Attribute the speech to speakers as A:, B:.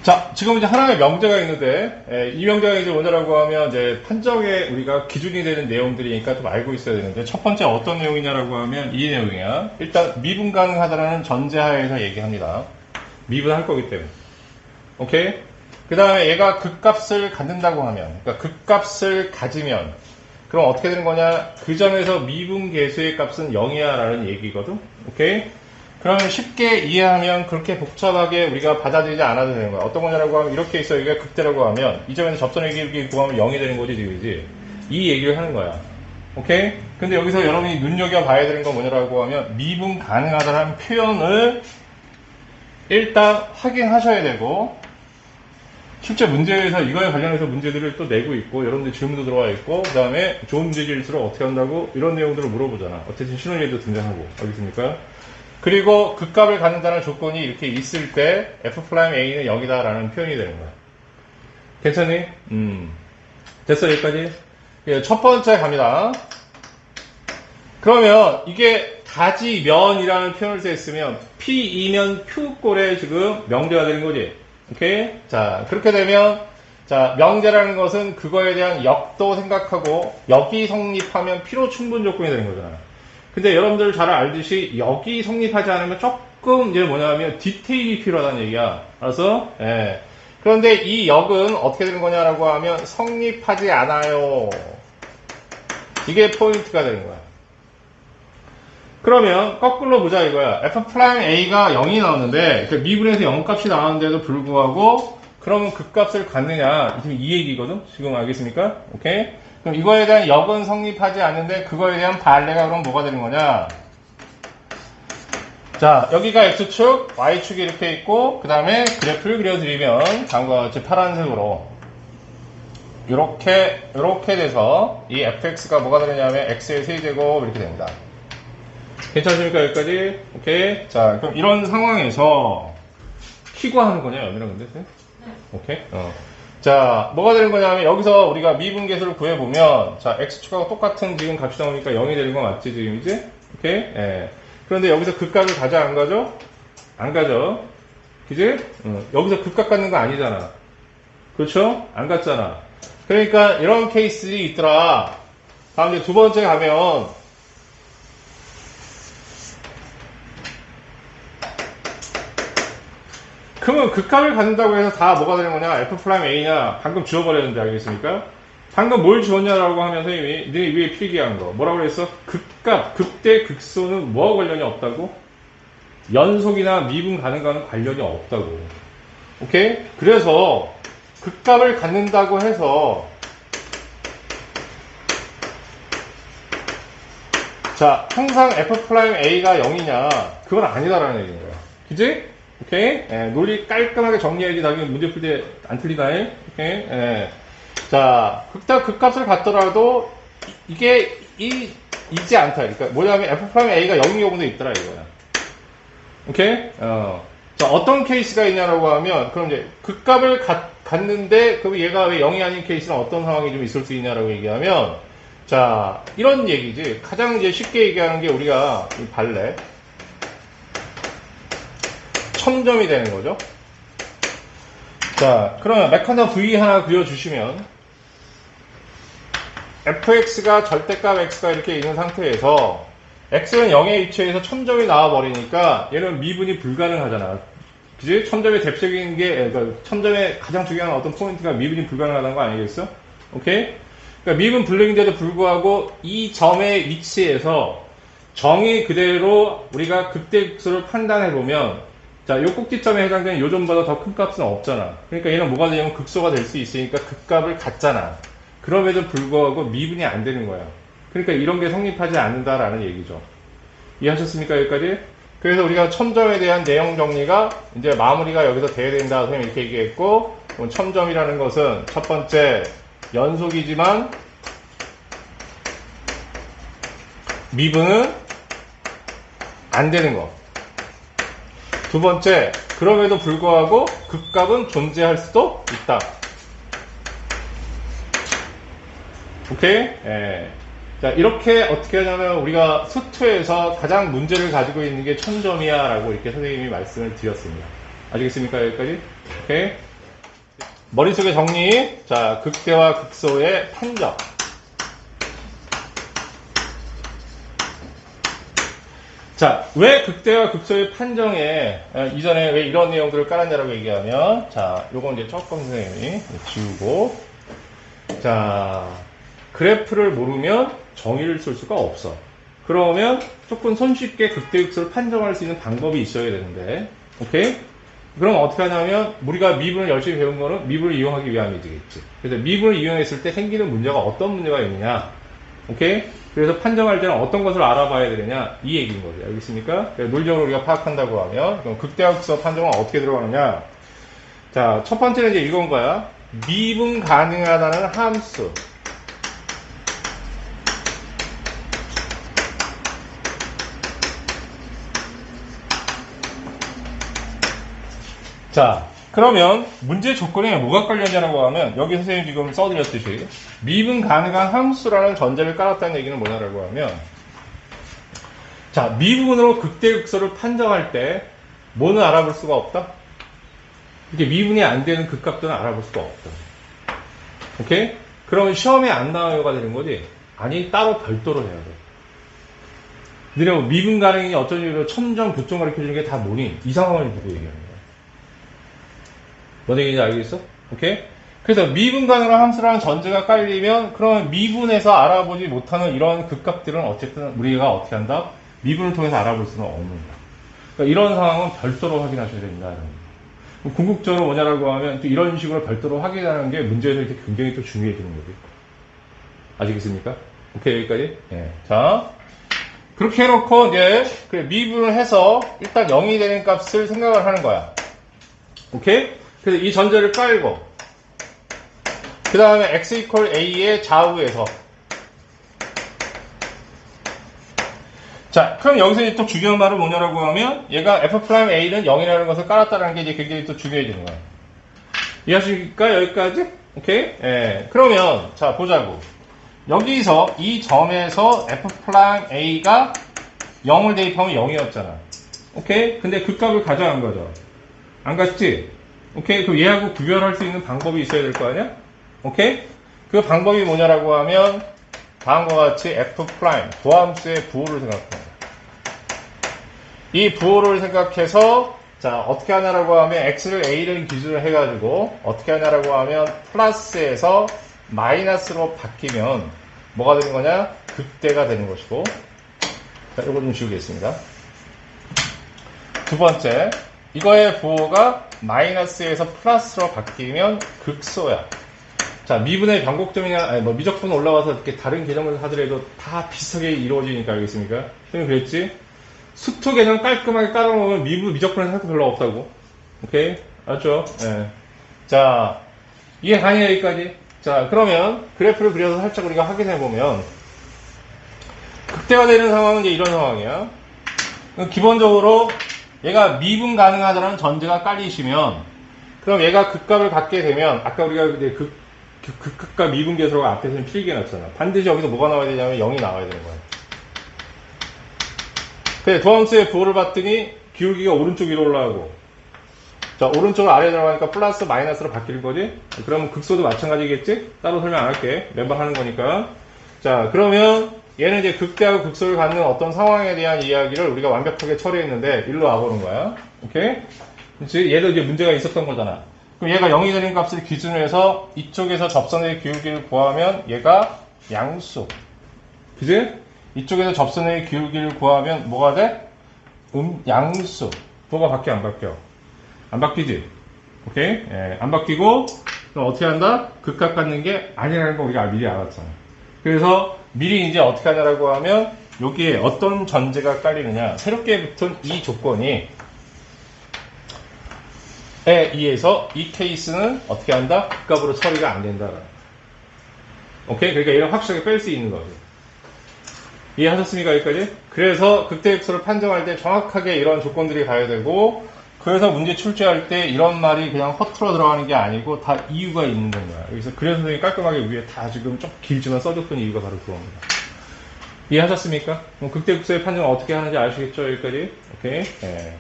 A: 자, 지금 이제 하나의 명제가 있는데, 이 명제가 이제 뭐냐라고 하면, 이제 판정에 우리가 기준이 되는 내용들이니까 좀 알고 있어야 되는데, 첫 번째 어떤 내용이냐라고 하면 이 내용이야. 일단, 미분 가능하다라는 전제하에서 얘기합니다. 미분할 거기 때문에. 오케이? 그 다음에 얘가 극값을 갖는다고 하면, 그러니까 극값을 가지면, 그럼 어떻게 되는 거냐? 그 점에서 미분 계수의 값은 0이야 라는 얘기거든? 오케이? 그러면 쉽게 이해하면 그렇게 복잡하게 우리가 받아들이지 않아도 되는 거야. 어떤 거냐라고 하면 이렇게 있어. 여기가 극대라고 하면 이 점에서 접선의 길이 구하면 0이 되는 거지, 지금이지. 이 얘기를 하는 거야. 오케이? 근데 여기서 여러분이 눈여겨봐야 되는 건 뭐냐라고 하면 미분 가능하다는 표현을 일단 확인하셔야 되고, 실제 문제에서 이거에 관련해서 문제들을 또 내고 있고, 여러분들 질문도 들어와 있고, 그 다음에 좋은 문제일수록 어떻게 한다고 이런 내용들을 물어보잖아. 어쨌든 신혼예도 등장하고. 알겠습니까? 그리고 극값을 갖는다는 조건이 이렇게 있을 때 F'A는 0이다 라는 표현이 되는 거야. 괜찮니? 됐어, 여기까지? 예, 첫 번째 갑니다. 그러면 이게 가지면이라는 표현을 쓰였으면 P2면 Q꼴에 지금 명제가 되는 거지. 오케이? 자, 그렇게 되면, 자, 명제라는 것은 그거에 대한 역도 생각하고, 역이 성립하면 필요 충분 조건이 되는 거잖아. 근데 여러분들 잘 알듯이 역이 성립하지 않으면 조금 이제 뭐냐면 디테일이 필요하다는 얘기야. 알았어? 예. 그런데 이 역은 어떻게 되는 거냐라고 하면 성립하지 않아요. 이게 포인트가 되는 거야. 그러면 거꾸로 보자 이거야. F'A가 0이 나오는데 그 미분에서 0값이 나오는데도 불구하고 그러면 그 값을 갖느냐. 지금 이 얘기거든. 지금 알겠습니까? 오케이? 그럼 이거에 대한 역은 성립하지 않는데 그거에 대한 반례가 그럼 뭐가 되는 거냐? 자, 여기가 X축, Y축이 이렇게 있고 그 다음에 그래프를 그려드리면 다음과 같이 파란색으로 이렇게 돼서 이 fx가 뭐가 되느냐면 x의 세제곱 이렇게 됩니다. 괜찮습니까? 여기까지? 오케이. 자, 그럼 이런 상황에서 키과 하는 거냐, 여기랑 근데? 네? 오케이. 자, 뭐가 되는 거냐면 여기서 우리가 미분계수를 구해보면 자, x축하고 똑같은 지금 값이 나오니까 0이 되는 거 맞지, 지금이지? 오케이. 예. 그런데 여기서 극값을 가져, 안 가져? 안 가져. 그지? 여기서 극값 갖는 거 아니잖아. 그렇죠? 안 갔잖아. 그러니까 이런 케이스들이 있더라. 다음 이제 두 번째 가면 그러면 극값을 갖는다고 해서 다 뭐가 되는 거냐? F'A냐? 방금 지워버렸는데 알겠습니까? 방금 뭘 지웠냐라고 하면 선생님이 네 위에 필기한 거 뭐라고 그랬어? 극값, 극대, 극소는 뭐하고 관련이 없다고? 연속이나 미분 가능과는 관련이 없다고. 오케이? 그래서 극값을 갖는다고 해서 자, 항상 F'A가 0이냐? 그건 아니다라는 얘기인 거야. 그지? 오케이? 예, 논리 깔끔하게 정리해야지 나중에 문제 풀 때 안 틀리다. 오케이? 예. 자, 극값을 갖더라도 이게 있지 않다. 그러니까 뭐냐면 F'A가 0인 경우도 있더라 이거야. 오케이? 자, 어떤 케이스가 있냐라고 하면 그럼 이제 극값을 갖는데 그럼 얘가 왜 0이 아닌 케이스는 어떤 상황이 좀 있을 수 있냐라고 얘기하면 자, 이런 얘기지. 가장 이제 쉽게 얘기하는 게 우리가 이 발레 1000점이 되는 거죠. 자, 그러면 메카나 V 하나 그려주시면 fx가 절대값 x가 이렇게 있는 상태에서 x는 0의 위치에서 1000점이 나와버리니까 얘는 미분이 불가능하잖아. 그지? 1000점의 대표적인 게, 그러니까 1000점의 가장 중요한 어떤 포인트가 미분이 불가능하다는 거 아니겠어? 오케이? 그러니까 미분 불능인데도 불구하고 이 점의 위치에서 정의 그대로 우리가 극대극소를 판단해보면 자, 요 꼭지점에 해당되는 요 점보다 더 큰 값은 없잖아. 그러니까 얘는 뭐가 되냐면 극소가 될 수 있으니까 극값을 갖잖아. 그럼에도 불구하고 미분이 안 되는 거야. 그러니까 이런 게 성립하지 않는다라는 얘기죠. 이해하셨습니까? 여기까지? 그래서 우리가 1000점에 대한 내용 정리가 이제 마무리가 여기서 돼야 된다. 선생님이 이렇게 얘기했고, 1000점이라는 것은 첫 번째 연속이지만 미분은 안 되는 거. 두 번째, 그럼에도 불구하고 극값은 존재할 수도 있다. 오케이? 예. 자, 이렇게 어떻게 하냐면 우리가 수투에서 가장 문제를 가지고 있는 게 1000점이야 라고 이렇게 선생님이 말씀을 드렸습니다. 아시겠습니까? 여기까지? 오케이? 머릿속에 정리. 자, 극대와 극소의 판정. 자, 왜 극대와 극소의 판정에 이전에 왜 이런 내용들을 깔았냐라고 얘기하면, 자, 요건 이제 조금 선생님이 지우고, 자, 그래프를 모르면 정의를 쓸 수가 없어. 그러면 조금 손쉽게 극대 극소를 판정할 수 있는 방법이 있어야 되는데, 오케이? 그럼 어떻게 하냐면 우리가 미분을 열심히 배운 거는 미분을 이용하기 위함이겠지. 그래서 미분을 이용했을 때 생기는 문제가 어떤 문제가 있느냐, 오케이? 그래서 판정할 때는 어떤 것을 알아봐야 되느냐, 이 얘기인 거죠. 알겠습니까? 논리적으로 우리가 파악한다고 하면 그럼 극대와 극소 판정은 어떻게 들어가느냐. 자, 첫 번째는 이제 이건 거야. 미분 가능하다는 함수. 자, 그러면 문제 조건에 뭐가 깔려있냐고 하면 여기 선생님 지금 써드렸듯이 미분 가능한 함수라는 전제를 깔았다는 얘기는 뭐냐라고 하면, 자, 미분으로 극대극소를 판정할 때 뭐는 알아볼 수가 없다? 이게 미분이 안 되는 극값들은 알아볼 수가 없다. 오케이? 그러면 시험에 안 나와요가 되는 거지? 아니, 따로 별도로 해야 돼. 너네 뭐 미분 가능이 어떤 이유로 천정, 부정 가르쳐주는 게 다 뭐니? 이 상황을 보고 얘기하는 거야. 뭔 얘기인지 알겠어? 오케이? 그래서 미분 가능한 함수라는 전제가 깔리면 그러면 미분에서 알아보지 못하는 이런 극값들은 어쨌든 우리가 어떻게 한다? 미분을 통해서 알아볼 수는 없는 거야. 그러니까 이런 상황은 별도로 확인하셔야 된다. 궁극적으로 뭐냐라고 하면 또 이런 식으로 별도로 확인하는 게 문제에서 이렇게 굉장히 또 중요해지는 거지. 아시겠습니까? 오케이, 여기까지? 네. 자, 그렇게 해놓고 이제 미분을 해서 일단 0이 되는 값을 생각을 하는 거야. 오케이? 그래서 이 전제를 깔고 그 다음에 x equal a의 좌우에서, 자, 그럼 여기서 이제 또 중요한 말은 뭐냐라고 하면 얘가 f'a는 0이라는 것을 깔았다는 게 이제 굉장히 또 중요해지는 거야. 이해하십니까? 여기까지? 오케이? 예. 그러면 자, 보자고. 여기서 이 점에서 f'a가 0을 대입하면 0이었잖아. 오케이? 근데 그 값을 가져간 거죠. 안 갔지? 오케이? 그럼 얘하고 구별할 수 있는 방법이 있어야 될 거 아니야? 오케이? 그 방법이 뭐냐라고 하면 다음과 같이 f' 도함수의 부호를 생각합니다. 이 부호를 생각해서 자, 어떻게 하냐라고 하면 x를 a를 기준으로 해가지고 어떻게 하냐라고 하면 플러스에서 마이너스로 바뀌면 뭐가 되는 거냐? 극대가 되는 것이고. 자, 이거 좀 지우겠습니다. 두 번째, 이거의 부호가 마이너스에서 플러스로 바뀌면 극소야. 자, 미분의 변곡점이나, 아니, 뭐, 미적분 올라와서 이렇게 다른 개념을 하더라도 다 비슷하게 이루어지니까, 알겠습니까? 선생님 그랬지? 수투 개념 깔끔하게 깔아놓으면 미적분에서 할 거 별로 없다고. 오케이? 알았죠? 예. 자, 이해 가냐, 여기까지? 자, 그러면 그래프를 그려서 살짝 우리가 확인해보면, 극대가 되는 상황은 이제 이런 상황이야. 기본적으로, 얘가 미분 가능하다는 전제가 깔리시면, 그럼 얘가 극값을 갖게 되면, 아까 우리가 이제 극값과 미분 계수가 앞에서는 필기해 놨잖아. 반드시 여기서 뭐가 나와야 되냐면 0이 나와야 되는 거야. 그래, 도함수의 부호를 봤더니 기울기가 오른쪽 위로 올라가고, 자, 오른쪽으로 아래로 들어가니까 플러스 마이너스로 바뀌는 거지? 그러면 극소도 마찬가지겠지? 따로 설명 안 할게. 매번 하는 거니까. 자, 그러면 얘는 이제 극대하고 극소를 갖는 어떤 상황에 대한 이야기를 우리가 완벽하게 처리했는데 일로 와보는 거야. 오케이? 그렇지? 얘도 이제 문제가 있었던 거잖아. 그럼 얘가 0이 되는 값을 기준으로 해서 이쪽에서 접선의 기울기를 구하면 얘가 양수. 그지? 이쪽에서 접선의 기울기를 구하면 뭐가 돼? 양수. 뭐가 바뀌어, 안 바뀌어? 안 바뀌지? 오케이? 예, 안 바뀌고, 그럼 어떻게 한다? 극값 갖는 게 아니라는 거 우리가 미리 알았잖아. 그래서 미리 이제 어떻게 하냐라고 하면 여기에 어떤 전제가 깔리느냐. 새롭게 붙은 이 조건이 에 의해서 이 케이스는 어떻게 한다? 극값으로 처리가 안 된다. 오케이? 그러니까 얘를 확실하게 뺄 수 있는 거죠. 이해하셨습니까? 여기까지? 그래서 극대극소를 판정할 때 정확하게 이런 조건들이 가야 되고, 그래서 문제 출제할 때 이런 말이 그냥 허투루 들어가는 게 아니고 다 이유가 있는 거야. 그래서 선생님이 깔끔하게 위에 다 지금 좀 길지만 써줬던 이유가 바로 그겁니다. 이해하셨습니까? 극대극소의 판정을 어떻게 하는지 아시겠죠? 여기까지? 오케이? 네.